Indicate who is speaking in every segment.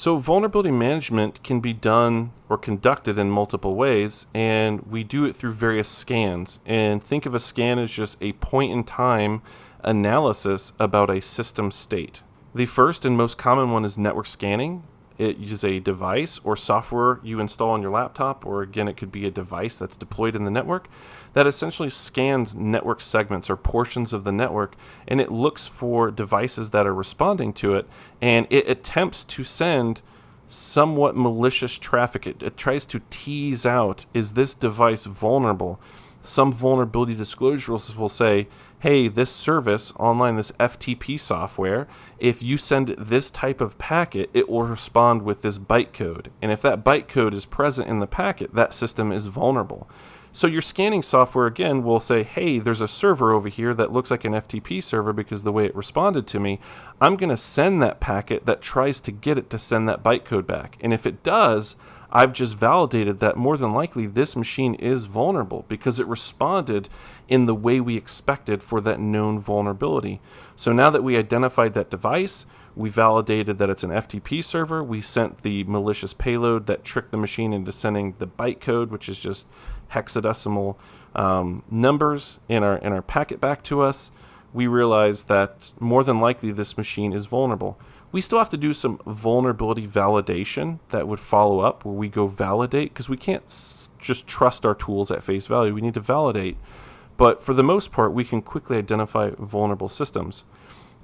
Speaker 1: So vulnerability management can be done or conducted in multiple ways, and we do it through various scans. And think of a scan as just a point in time analysis about a system state. The first and most common one is network scanning. It uses a device or software you install on your laptop, or again, it could be a device that's deployed in the network that essentially scans network segments or portions of the network, and it looks for devices that are responding to it, and it attempts to send somewhat malicious traffic. It tries to tease out, is this device vulnerable? Some vulnerability disclosures will say, hey, this service online, this FTP software, if you send this type of packet, it will respond with this bytecode. And if that bytecode is present in the packet, that system is vulnerable. So your scanning software, again, will say, hey, there's a server over here that looks like an FTP server because the way it responded to me. I'm going to send that packet that tries to get it to send that bytecode back. And if it does, I've just validated that more than likely this machine is vulnerable because it responded in the way we expected for that known vulnerability. So now that we identified that device, we validated that it's an FTP server, we sent the malicious payload that tricked the machine into sending the bytecode, which is just hexadecimal numbers in our packet back to us. We realized that more than likely this machine is vulnerable. We still have to do some vulnerability validation that would follow up, where we go validate, because we can't just trust our tools at face value. We need to validate. But for the most part, we can quickly identify vulnerable systems.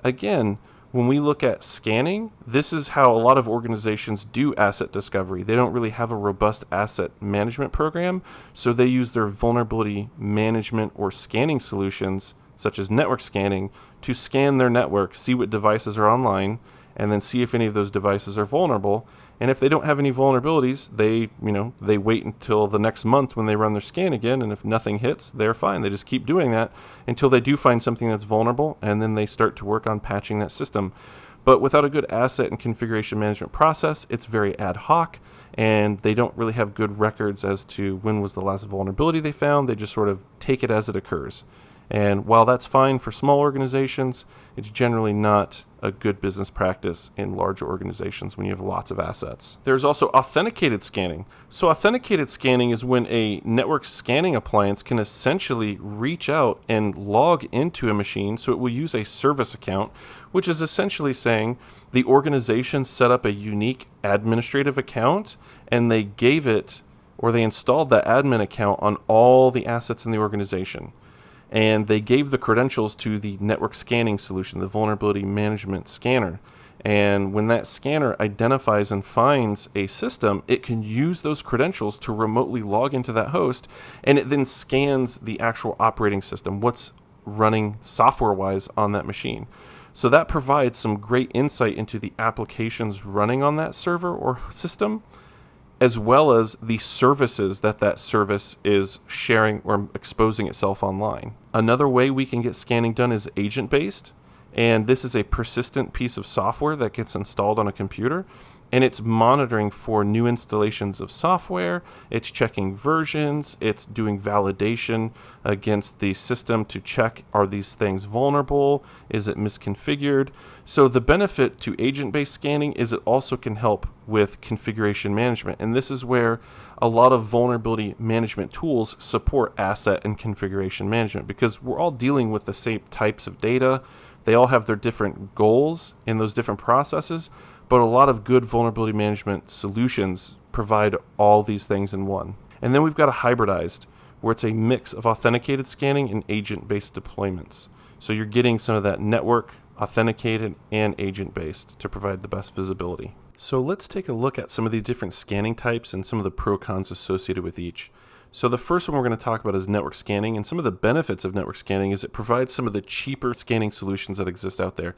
Speaker 1: Again, when we look at scanning, this is how a lot of organizations do asset discovery. They don't really have a robust asset management program, so they use their vulnerability management or scanning solutions, such as network scanning, to scan their network, see what devices are online, and then see if any of those devices are vulnerable. And if they don't have any vulnerabilities, they wait until the next month when they run their scan again, and if nothing hits, they're fine. They just keep doing that until they do find something that's vulnerable, and then they start to work on patching that system. But without a good asset and configuration management process, it's very ad hoc, and they don't really have good records as to when was the last vulnerability they found. They just sort of take it as it occurs. And while that's fine for small organizations, it's generally not a good business practice in larger organizations when you have lots of assets. There's also authenticated scanning. So authenticated scanning is when a network scanning appliance can essentially reach out and log into a machine. So it will use a service account, which is essentially saying the organization set up a unique administrative account, and they gave it, or they installed that admin account on all the assets in the organization. And they gave the credentials to the network scanning solution, the vulnerability management scanner. And when that scanner identifies and finds a system, it can use those credentials to remotely log into that host, and it then scans the actual operating system, what's running software-wise on that machine. So that provides some great insight into the applications running on that server or system, as well as the services that service is sharing or exposing itself online. Another way we can get scanning done is agent-based, and this is a persistent piece of software that gets installed on a computer, and it's monitoring for new installations of software, it's checking versions, it's doing validation against the system to check, are these things vulnerable, is it misconfigured? So the benefit to agent-based scanning is it also can help with configuration management, and this is where a lot of vulnerability management tools support asset and configuration management, because we're all dealing with the same types of data. They all have their different goals in those different processes, but a lot of good vulnerability management solutions provide all these things in one. And then we've got a hybridized, where it's a mix of authenticated scanning and agent-based deployments. So you're getting some of that network, authenticated, and agent-based to provide the best visibility. So let's take a look at some of these different scanning types and some of the pro-cons associated with each. So the first one we're going to talk about is network scanning, and some of the benefits of network scanning is it provides some of the cheaper scanning solutions that exist out there.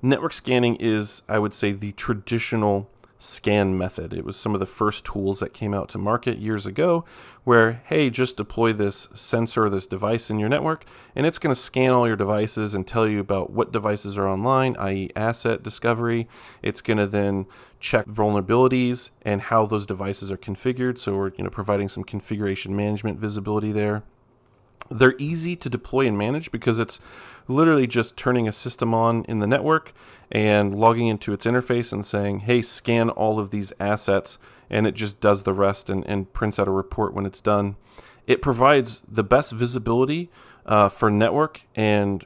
Speaker 1: Network scanning is, I would say, the traditional scan method. It was some of the first tools that came out to market years ago where, hey, just deploy this sensor, this device in your network, and it's going to scan all your devices and tell you about what devices are online, i.e. asset discovery. It's going to then check vulnerabilities and how those devices are configured. So we're providing some configuration management visibility there. They're easy to deploy and manage because it's literally just turning a system on in the network and logging into its interface and saying, hey, scan all of these assets, and it just does the rest and prints out a report when it's done. It provides the best visibility for network and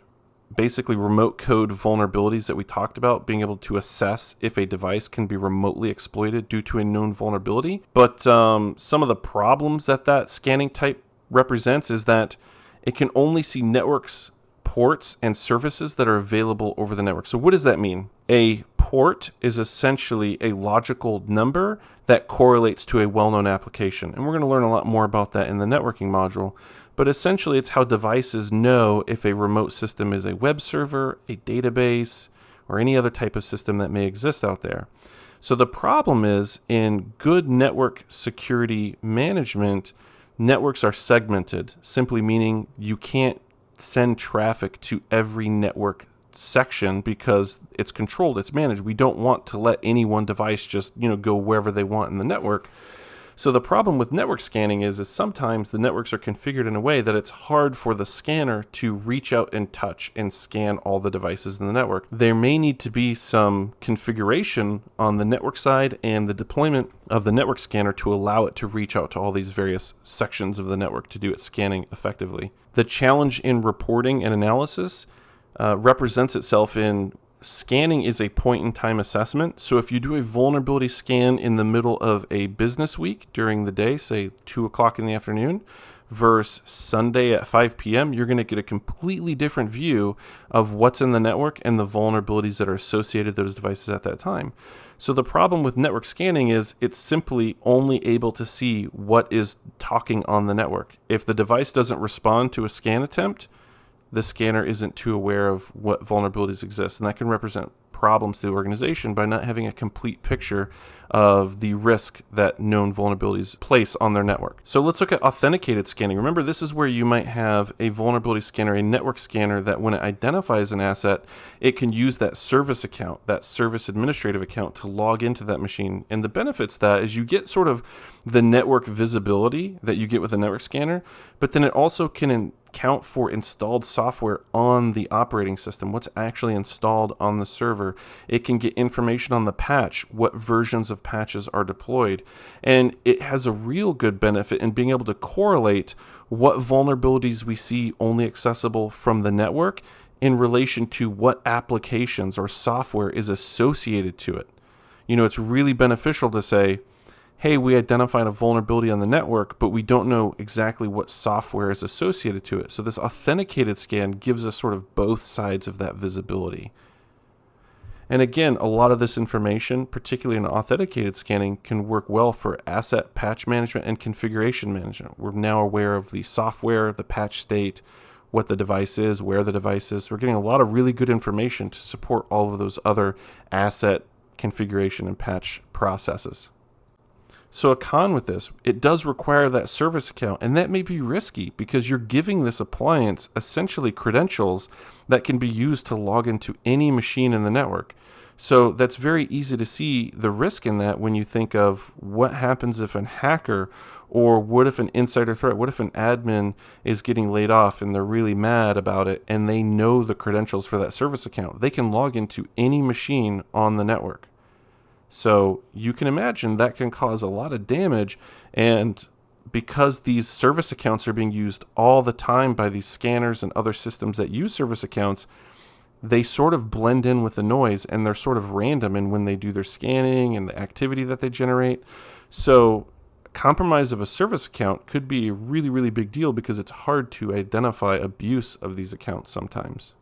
Speaker 1: basically remote code vulnerabilities that we talked about, being able to assess if a device can be remotely exploited due to a known vulnerability. But some of the problems that scanning type represents is that it can only see networks, ports, and services that are available over the network. So what does that mean? A port is essentially a logical number that correlates to a well-known application. And we're going to learn a lot more about that in the networking module. But essentially, it's how devices know if a remote system is a web server, a database, or any other type of system that may exist out there. So the problem is, in good network security management, networks are segmented, simply meaning you can't send traffic to every network section because it's controlled, it's managed. We don't want to let any one device just, go wherever they want in the network. So the problem with network scanning is sometimes the networks are configured in a way that it's hard for the scanner to reach out and touch and scan all the devices in the network. There may need to be some configuration on the network side and the deployment of the network scanner to allow it to reach out to all these various sections of the network to do its scanning effectively. The challenge in reporting and analysis represents itself in scanning is a point-in-time assessment. So if you do a vulnerability scan in the middle of a business week during the day, say 2 o'clock in the afternoon, versus Sunday at 5 p.m., you're going to get a completely different view of what's in the network and the vulnerabilities that are associated with those devices at that time. So the problem with network scanning is it's simply only able to see what is talking on the network. If the device doesn't respond to a scan attempt, the scanner isn't too aware of what vulnerabilities exist. And that can represent problems to the organization by not having a complete picture of the risk that known vulnerabilities place on their network. So let's look at authenticated scanning. Remember, this is where you might have a vulnerability scanner, a network scanner, that when it identifies an asset, it can use that service account, that service administrative account, to log into that machine. And the benefits of that is you get sort of the network visibility that you get with a network scanner, but then it also can account for installed software on the operating system, what's actually installed on the server. It can get information on the patch, what versions of patches are deployed. And it has a real good benefit in being able to correlate what vulnerabilities we see only accessible from the network in relation to what applications or software is associated to it. It's really beneficial to say, hey, we identified a vulnerability on the network, but we don't know exactly what software is associated to it. So this authenticated scan gives us sort of both sides of that visibility. And again, a lot of this information, particularly in authenticated scanning, can work well for asset patch management and configuration management. We're now aware of the software, the patch state, what the device is, where the device is. We're getting a lot of really good information to support all of those other asset configuration and patch processes. So a con with this, it does require that service account, and that may be risky because you're giving this appliance essentially credentials that can be used to log into any machine in the network. So that's very easy to see the risk in that when you think of what happens if a hacker, or what if an insider threat, what if an admin is getting laid off and they're really mad about it and they know the credentials for that service account. They can log into any machine on the network. So you can imagine that can cause a lot of damage, and because these service accounts are being used all the time by these scanners and other systems that use service accounts, they sort of blend in with the noise, and they're sort of random in when they do their scanning and the activity that they generate. So compromise of a service account could be a really, really big deal because it's hard to identify abuse of these accounts sometimes.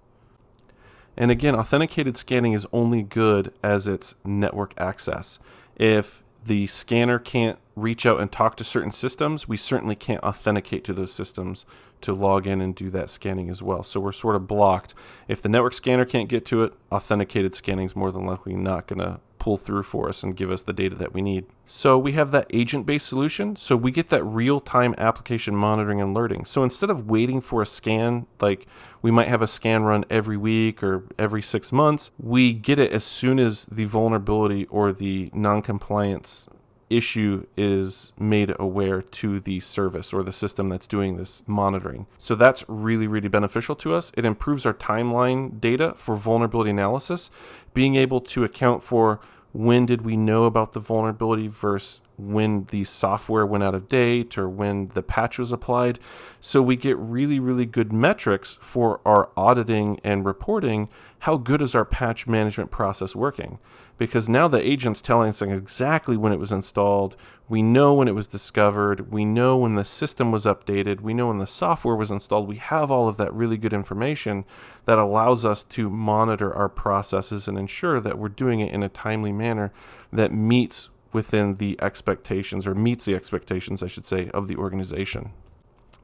Speaker 1: And again, authenticated scanning is only good as its network access. If the scanner can't reach out and talk to certain systems, we certainly can't authenticate to those systems to log in and do that scanning as well. So we're sort of blocked. If the network scanner can't get to it, authenticated scanning is more than likely not going to pull through for us and give us the data that we need. So we have that agent-based solution. So we get that real-time application monitoring and alerting. So instead of waiting for a scan, like we might have a scan run every week or every 6 months, we get it as soon as the vulnerability or the non-compliance issue is made aware to the service or the system that's doing this monitoring. So that's really, really beneficial to us. It improves our timeline data for vulnerability analysis, being able to account for when did we know about the vulnerability versus when the software went out of date or when the patch was applied. So we get really, really good metrics for our auditing and reporting. How good is our patch management process working? Because now the agent's telling us exactly when it was installed. We know when it was discovered. We know when the system was updated. We know when the software was installed. We have all of that really good information that allows us to monitor our processes and ensure that we're doing it in a timely manner that meets within the expectations, or meets the expectations, I should say, of the organization.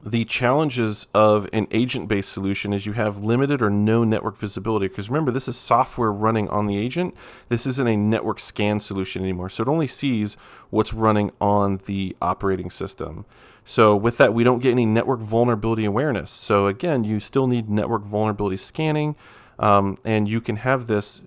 Speaker 1: The challenges of an agent-based solution is you have limited or no network visibility, because remember, this is software running on the agent. This isn't a network scan solution anymore, so it only sees what's running on the operating system. So with that, we don't get any network vulnerability awareness. So again, you still need network vulnerability scanning, and you can have this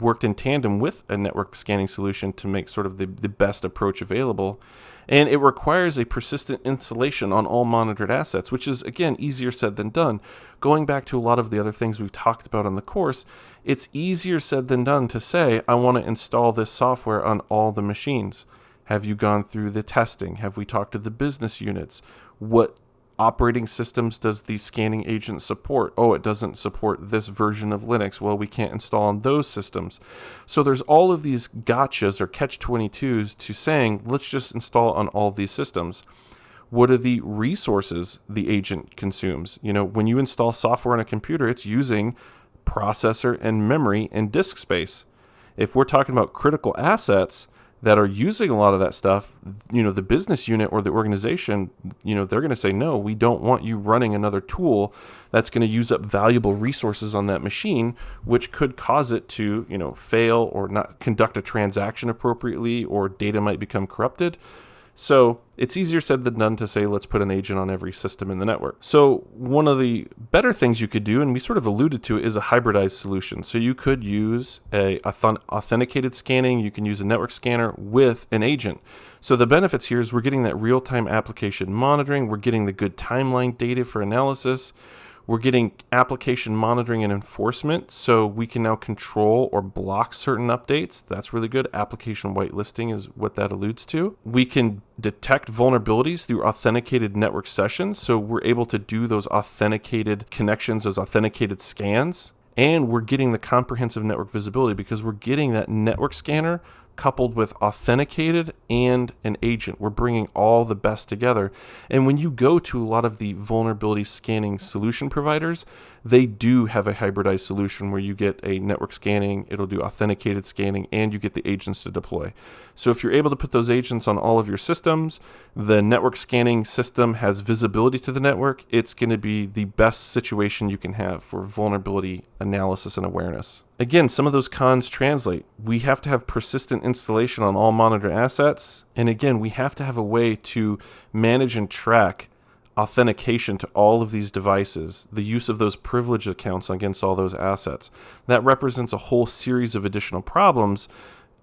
Speaker 1: worked in tandem with a network scanning solution to make sort of the best approach available. And it requires a persistent installation on all monitored assets, which is, again, easier said than done. Going back to a lot of the other things we've talked about on the course, it's easier said than done to say, I want to install this software on all the machines. Have you gone through the testing? Have we talked to the business units? What operating systems does the scanning agent support? Oh, it doesn't support this version of Linux. Well, we can't install on those systems. So there's all of these gotchas or catch-22s to saying, let's just install on all of these systems. What are the resources the agent consumes? You know, when you install software on a computer, it's using processor and memory and disk space. If we're talking about critical assets that are using a lot of that stuff, you know, the business unit or the organization, you know, they're going to say, no, we don't want you running another tool that's going to use up valuable resources on that machine, which could cause it to, you know, fail or not conduct a transaction appropriately, or data might become corrupted. So it's easier said than done to say, let's put an agent on every system in the network. So one of the better things you could do, and we sort of alluded to it, is a hybridized solution. So you could use a authenticated scanning. You can use a network scanner with an agent. So the benefits here is we're getting that real-time application monitoring. We're getting the good timeline data for analysis. We're getting application monitoring and enforcement, so we can now control or block certain updates. That's really good. Application whitelisting is what that alludes to. We can detect vulnerabilities through authenticated network sessions, so we're able to do those authenticated connections, those authenticated scans. And we're getting the comprehensive network visibility because we're getting that network scanner coupled with authenticated and an agent. We're bringing all the best together. And when you go to a lot of the vulnerability scanning solution providers, they do have a hybridized solution where you get a network scanning, it'll do authenticated scanning, and you get the agents to deploy. So if you're able to put those agents on all of your systems, the network scanning system has visibility to the network, it's going to be the best situation you can have for vulnerability analysis and awareness. Again, some of those cons translate. We have to have persistent installation on all monitored assets. And again, we have to have a way to manage and track authentication to all of these devices, the use of those privileged accounts against all those assets. That represents a whole series of additional problems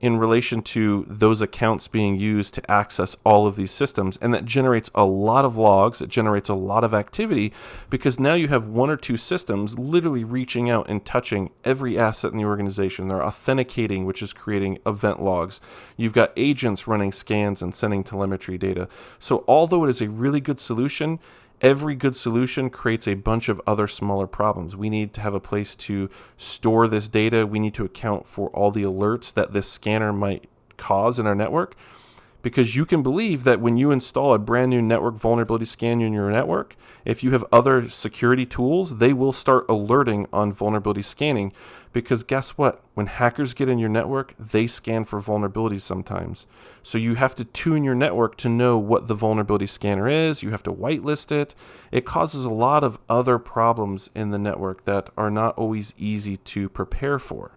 Speaker 1: in relation to those accounts being used to access all of these systems. And that generates a lot of logs. It generates a lot of activity because now you have one or two systems literally reaching out and touching every asset in the organization. They're authenticating, which is creating event logs. You've got agents running scans and sending telemetry data. So although it is a really good solution, every good solution creates a bunch of other smaller problems. We need to have a place to store this data. We need to account for all the alerts that this scanner might cause in our network. Because you can believe that when you install a brand new network vulnerability scan in your network, if you have other security tools, they will start alerting on vulnerability scanning. Because guess what? When hackers get in your network, they scan for vulnerabilities sometimes. So you have to tune your network to know what the vulnerability scanner is. You have to whitelist it. It causes a lot of other problems in the network that are not always easy to prepare for.